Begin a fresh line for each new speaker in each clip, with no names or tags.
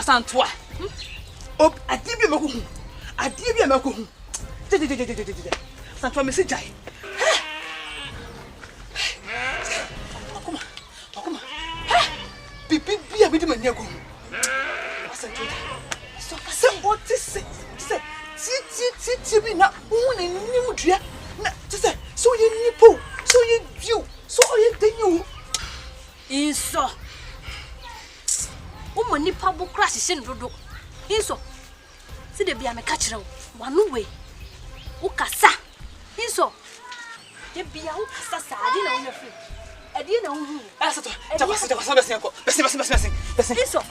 Santua. Oh, I did be Maku. I did be a Maku. Santua Missy Jai. Come on. Be a bit of a Yaku. So what is it? Sit me not only new dear. So you nipple, so you, so you do. Is so. Woman nipa bo crash sin dodo. Inso. Si de bia me ka kire wo. Wanu we. Wo kasa. Inso. De bia wo kasa sa ade na wo yafi. Ade na wo hu. Asato. Jabasa besi enko. Besi. Inso.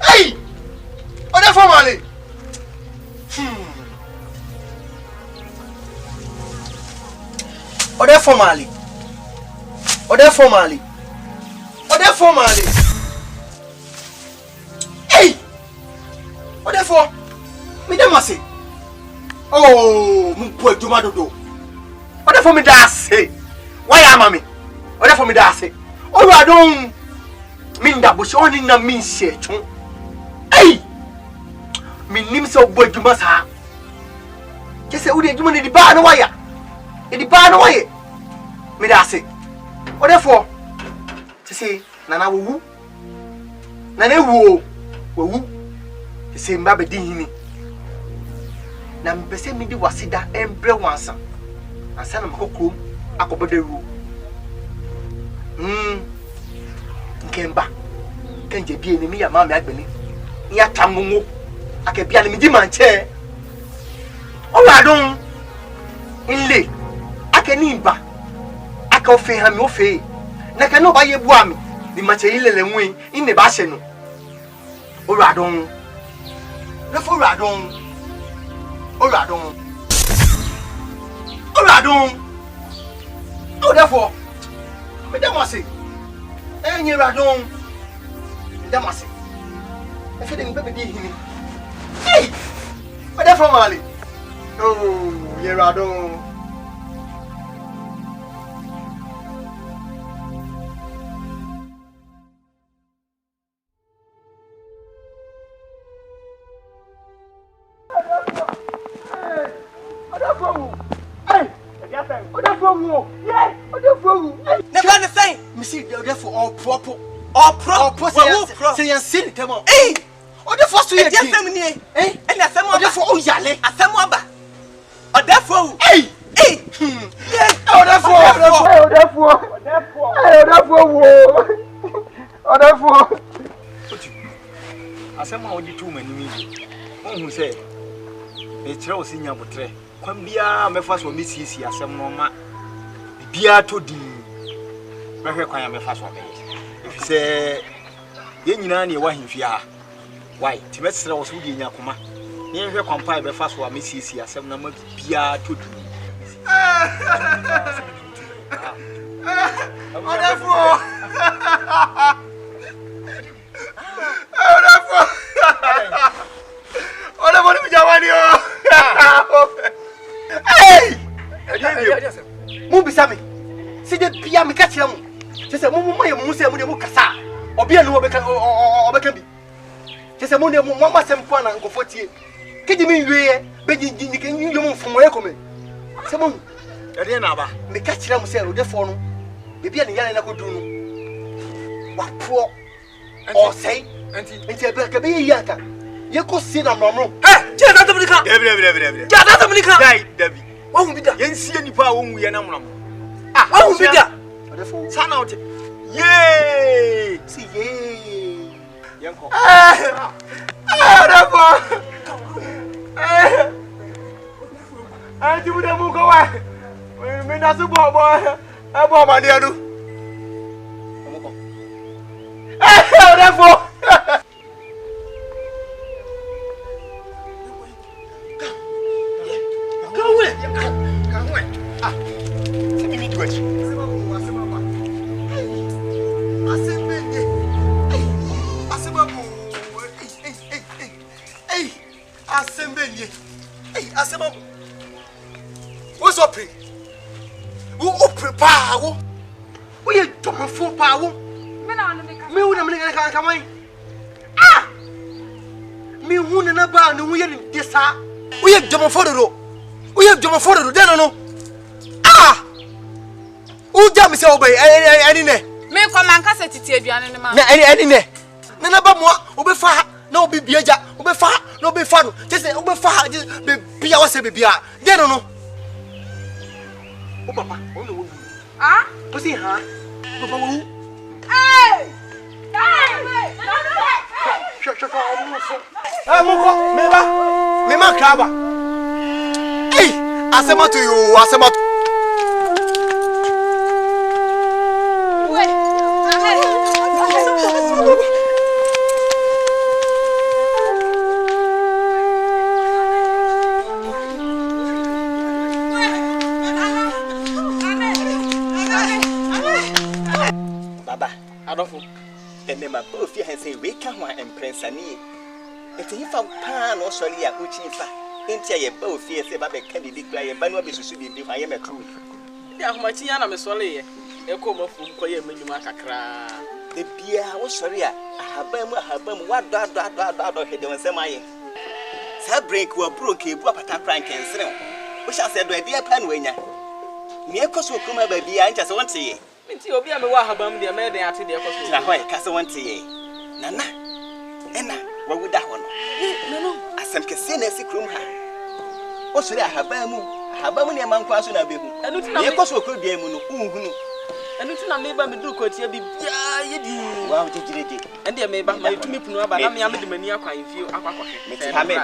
Hey! Other family. Hey! Other for me demasi. Oh, mpo adwuma dodo. Other for me das. Why am me? Other for me das. Oh, I don't minda bo so ni na min se chon. Hey! Me nim se obo adwuma sa. Ke se wo de adwuma ni di ba na waya. E di ba na waye. Me das. Therefore, to say, Nana woo, Nana woo, to say, Mabbe Dini. Nam Bessie Midi Wasida and Brewansa. I send him Coco, Acobade Roo. Came back. Can you be enemy a mamma Agbeni? Ya Tamu, I can be an enemy chair. Oh, I don't. In late, I can eat back. I can feel him no fee. Naka no buy a boam, the material and wing in the bassin. Oh, Radon. Therefore, Radon. Oh, Radon. Oh, Radon. Oh, therefore, Madame Massy. And you Radon. Madame Massy. I feel in baby him. Hey! But therefore, Mali. Oh, you Radon. Say and sin them all. Hey! Or the first year, family, eh? And a family for Yale, a family. Or therefore, hey! Yes, or therefore. I said, my only 2 men, who say, it's Charles in your portrait. Come be a first one, Miss Sissy, as some mama. Be a to the I am a fast one. If you say, Yenani, why him fear? Why, Timester was with Yakuma. Never compile the first one, Miss Sissy, as some number be a to do. Hey! Move beside me. See the piano catch him. Just a moment, Musa Mukasa, or be a no or be. Just a moment, Mamma Sam Kwana and go 40. Can you mean Beji ni kan yum from where come. Semo.
Ade na ba.
Me ka kira mo se ro defo no. Bibia ne yana na ko dunu no. Wa pro. O sei. Enti e be ka be yi aka. Ye ko si na nomro.
Eh, je na Dominica. Debi.
Ja na Dominica.
Dai, Debi.
Wa hu bi da.
Yen sie nipa a won wuye na mram.
Ah, wa hu bi da. O defo.
Sana wote. Yay!
Si yay.
Yanko.
Defo. Anti bu da mu ko wa. Me na so bo ma de adu. Omo ko. Defo. What's up? Who prepare? We are talking for power. Me who am I coming? Ah! Me who na ba no we are this. We are jumping for the road. We are jumping for the road. No. Ah! Who jam say obey any ne?
Me come and kase titi aduane ne ma.
Na any ne. Na ba mo obefa na obi biaja obefa na obefa no. Just say obefa just be bia wa say be bia. Dey no. Oh papa, oh no.
Ah?
What's he ha? Papa who?
Hey!
Me ma kraba. Hey, asema to you, asema to.
Baba, adofo. Ene ma ba ofie han say we ka ho emprensane. Ete yifa pan no sori ya uchi fa. Enti ye ba ofie say ba be ka bibi kra ye ba no be susu bibi fa ye mekru.
Ya ahomachi ya na me sori ye. E ko mafu ko ye manyuma kakra.
De bia wo sori a ahabam wa do hede won sem aye. Sa break wa bro ke bu apata prank ensere. Wo sha say do e dia pan wanya. Me ekoso kuma ba bia ncha se wonte ye.
Minti obi a me wa habam de me den ate de ekoso.
Na hoy ka se wonte ye. Nana. Ena wa wuda ho no.
No.
Asem kese na esi krum ha. O sori ahabam ne man kwa so na behu.
Enu ti na
me ekoso okro bia mu no unhunu.
Enu ti na me ba me duru kwatia bibia ye di.
Wa wo jigirege.
Ende me ba ma tumi punu aba na me am de mani akwan fie akwakoke.
Me ti ha me